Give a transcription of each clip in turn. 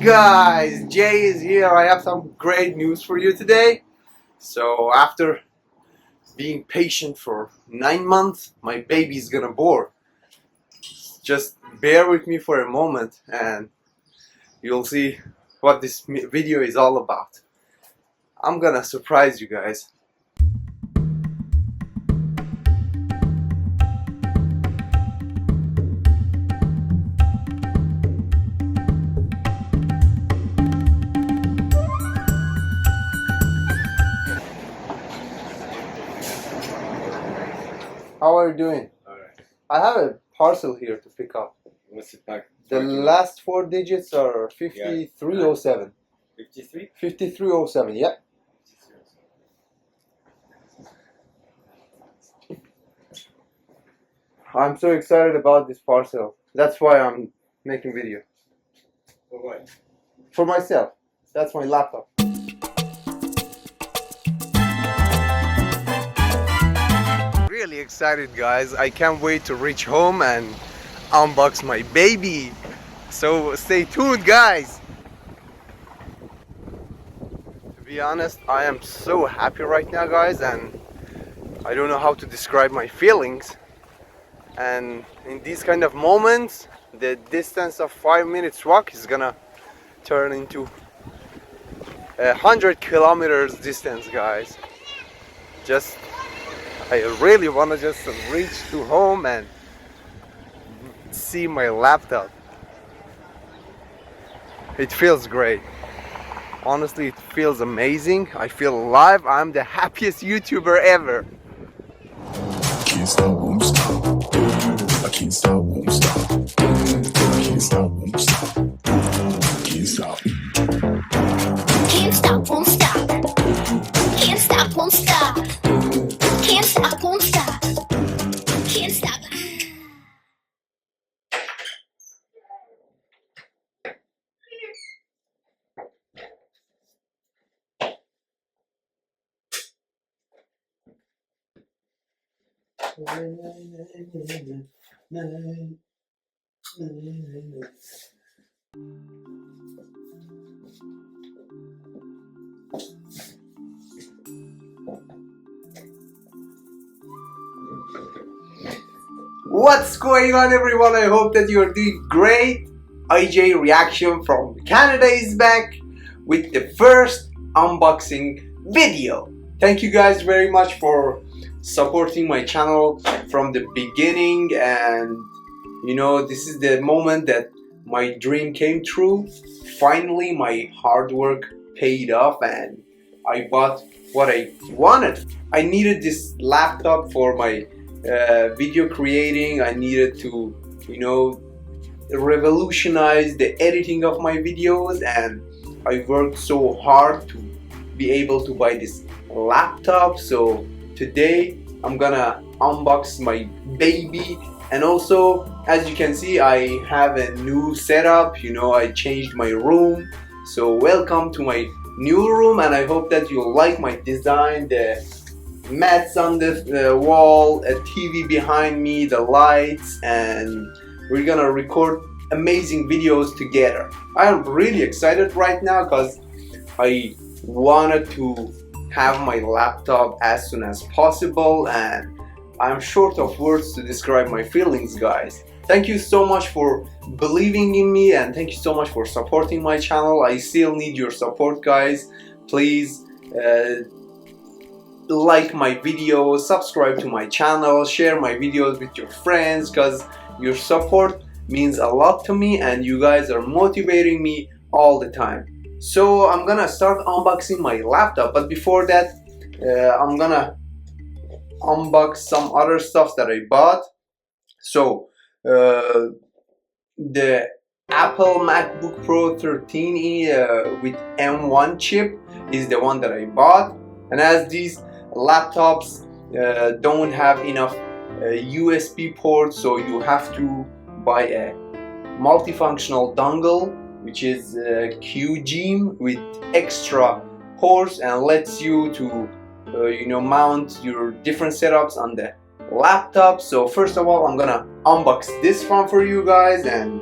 guys, Jay is here. I have some great news for you today. So after being patient for 9 months, my baby's gonna born. Just bear with me for a moment and you'll see what this video is all about. I'm gonna surprise you guys. How are you doing? Alright. I have a parcel here to pick up. What's the pack? The last 4 digits are 5307. 53? 5307, yep. I'm so excited about this parcel. That's why I'm making video. For what? For myself. That's my laptop. Really excited, guys. I can't wait to reach home and unbox my baby. So stay tuned, guys. To be honest, I am so happy right now, guys, and I don't know how to describe my feelings. And in these kind of moments, the distance of 5 minutes walk is gonna turn into 100 kilometers distance, guys. I really wanna just reach to home and see my laptop. It feels great. Honestly, it feels amazing. I feel alive. I'm the happiest YouTuber ever. Can't stop, won't stop. I can't stop, won't stop. I can't stop, won't stop. Can't stop. Can't stop, won't stop. Can't stop, won't stop. Can't stop, won't stop. Can't stop. What's going on, everyone? I hope that you're doing great. IJayReaction from Canada is back with the first unboxing video. Thank you guys very much for supporting my channel from the beginning, and you know, this is the moment that my dream came true. Finally, my hard work paid off and I bought what I wanted. I needed this laptop for my video creating. I needed to, you know, revolutionize the editing of my videos, and I worked so hard to be able to buy this laptop. So today I'm gonna unbox my baby, and also as you can see, I have a new setup. You know, I changed my room. So welcome to my new room, and I hope that you'll like my design. The mats on the wall, a TV behind me, the lights, and we're gonna record amazing videos together. I'm really excited right now because I wanted to have my laptop as soon as possible, and I'm short of words to describe my feelings, guys. Thank you so much for believing in me, and thank you so much for supporting my channel. I still need your support, guys. Please like my videos, subscribe to my channel, share my videos with your friends, because your support means a lot to me and you guys are motivating me all the time. So I'm gonna start unboxing my laptop, but before that I'm gonna unbox some other stuff that I bought. So the Apple MacBook Pro 13e with M1 chip is the one that I bought, and as these laptops don't have enough USB ports, so you have to buy a multifunctional dongle, which is QGeem with extra ports and lets you to you know, mount your different setups on the laptop. So first of all, I'm gonna unbox this one for you guys, and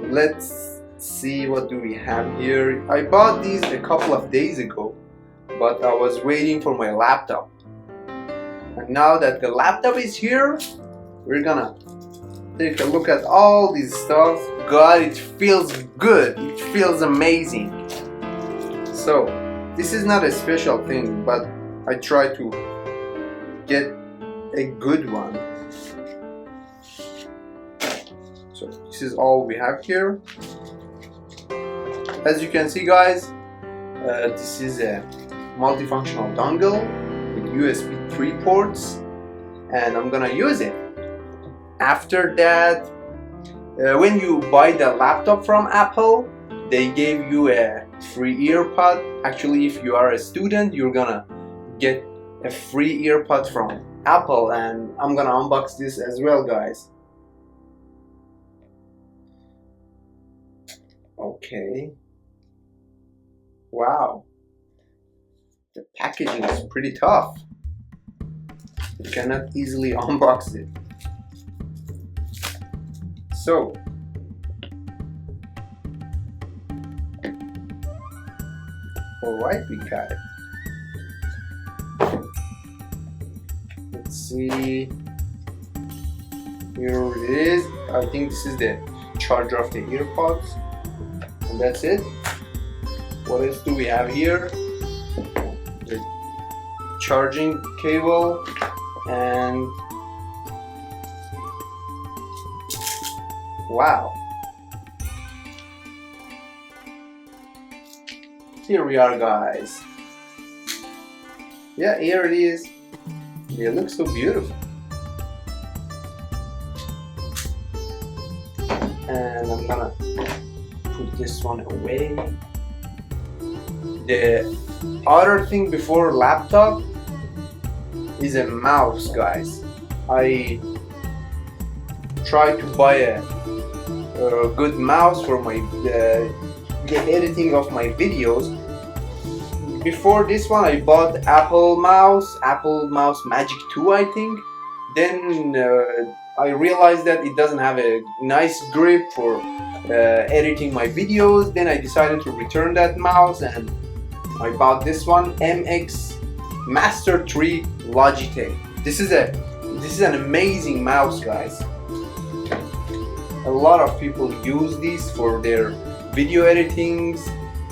let's Let's see, what do we have here? I bought these a couple of days ago, but I was waiting for my laptop. And now that the laptop is here, we're gonna take a look at all this stuff. God, it feels good. It feels amazing. So, this is not a special thing, but I try to get a good one. So, this is all we have here. As you can see, guys, this is a multifunctional dongle with USB 3 ports, and I'm gonna use it. After that, when you buy the laptop from Apple, they gave you a free earpod. Actually, if you are a student, you're gonna get a free earpod from Apple, and I'm gonna unbox this as well, guys. Okay. Wow. The packaging is pretty tough. You cannot easily unbox it. So, alright, we got it. Let's see. Here it is. I think this is the charger of the earpods. And that's it. What else do we have here? The charging cable and wow. Here we are, guys. Yeah, here it is. It looks so beautiful. And I'm gonna put this one away. The other thing before laptop is a mouse, guys. I tried to buy a good mouse for my the editing of my videos. Before this one, I bought Apple Mouse Magic 2, I think. Then I realized that it doesn't have a nice grip for editing my videos. Then I decided to return that mouse, and I bought this one, MX Master 3 Logitech. This is an amazing mouse, guys. A lot of people use these for their video editings.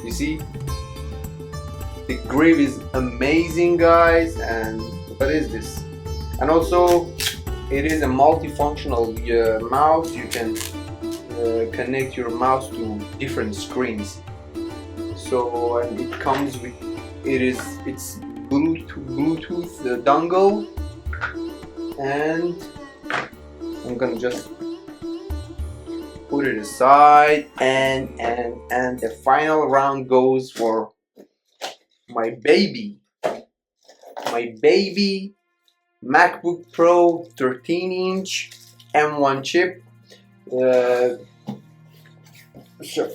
You see, the grip is amazing, guys. And what is this? And also, it is a multifunctional mouse. You can connect your mouse to different screens. So, and it comes with it's Bluetooth dongle, and I'm gonna just put it aside, and the final round goes for my baby MacBook Pro 13-inch M1 chip. Sure.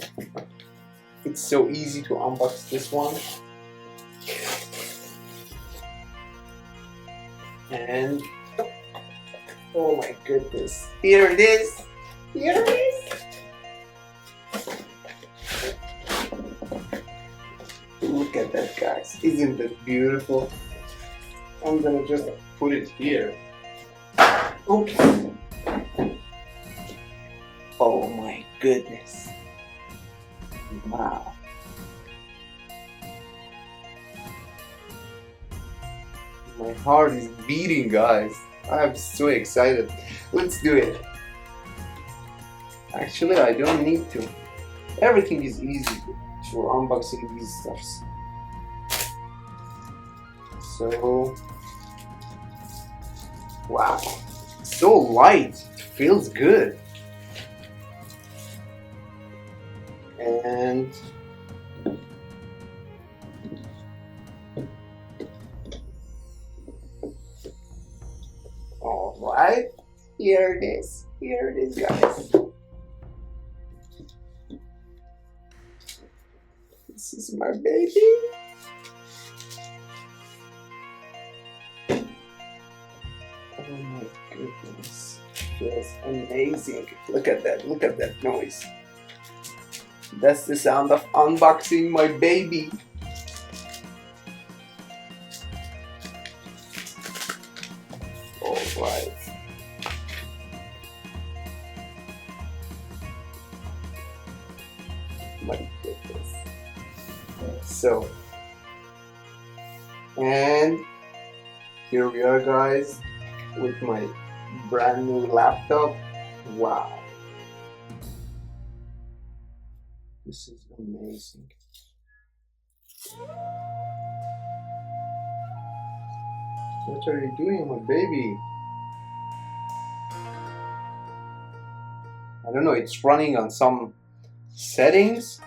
It's so easy to unbox this one. And oh my goodness, here it is. Here it is. Look at that, guys. Isn't that beautiful? I'm gonna just put it here. Okay. Oh my goodness. Wow. My heart is beating, guys. I'm so excited. Let's do it. Actually, I don't need to. Everything is easy for unboxing these stuffs. So, wow, so light. It feels good. And all right, here it is. Here it is, guys. This is my baby. Oh my goodness, it feels amazing. Look at that noise. That's the sound of unboxing my baby. Alright. My goodness. So, and here we are, guys, with my brand new laptop. Wow. This is amazing. What are you doing, my baby? I don't know, it's running on some settings.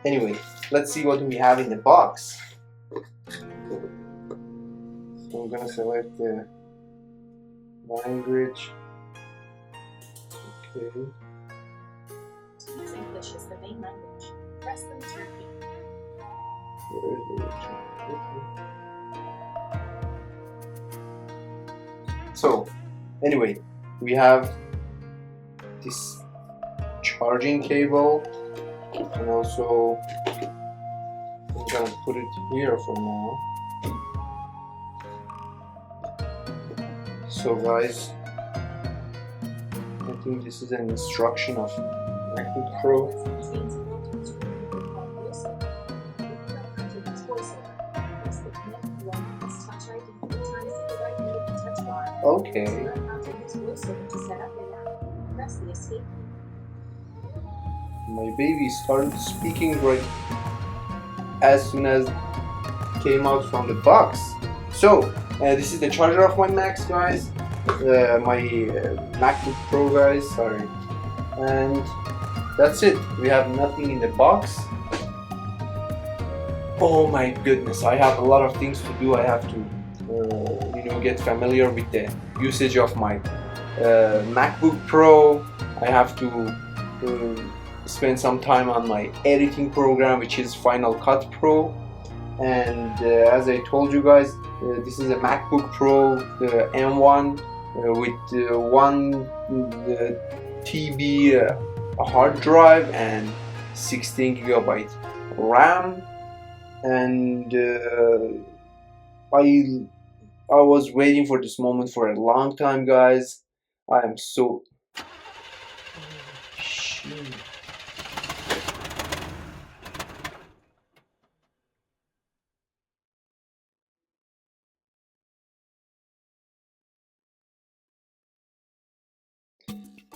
Anyway, let's see what we have in the box. So I'm gonna select the language. Okay. Use English as the main language. Press the return key. Where is the return? Okay. So, anyway, we have this charging cable, and also I'm gonna put it here for now. So guys, I think this is an instruction of MacBook Pro. Okay. My baby started speaking right as soon as it came out from the box. So this is the charger of my Macs, guys. My MacBook Pro, guys. Sorry. And that's it. We have nothing in the box. Oh my goodness! I have a lot of things to do. I have to, get familiar with the usage of my MacBook Pro. I have to spend some time on my editing program, which is Final Cut Pro. And as I told you guys, this is a MacBook Pro M1 with 1 TB hard drive and 16 GB RAM. And I was waiting for this moment for a long time, guys. I am so...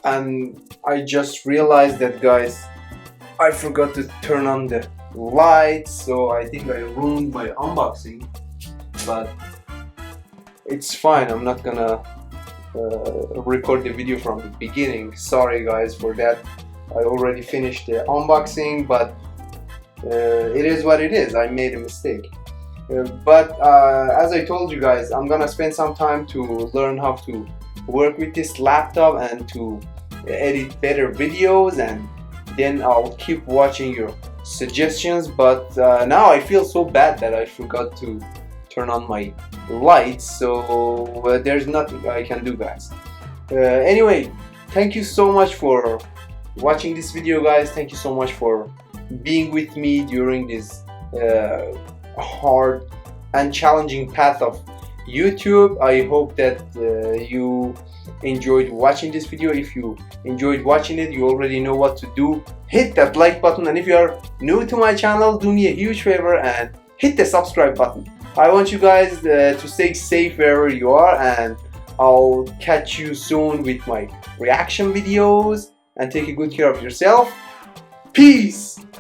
And I just realized that, guys, I forgot to turn on the lights, so I think I ruined my unboxing, but it's fine. I'm not gonna record the video from the beginning. Sorry guys for that. I already finished the unboxing, but it is what it is. I made a mistake. But as I told you guys, I'm gonna spend some time to learn how to work with this laptop and to edit better videos, and then I'll keep watching your suggestions. But now I feel so bad that I forgot to turn on my lights, so there's nothing I can do, guys. Anyway, thank you so much for watching this video, guys. Thank you so much for being with me during this hard and challenging path of YouTube. I hope that you enjoyed watching this video. If you enjoyed watching it, you already know what to do. Hit that like button, and if you are new to my channel, do me a huge favor and hit the subscribe button. I want you guys to stay safe wherever you are, and I'll catch you soon with my reaction videos, and take a good care of yourself. Peace!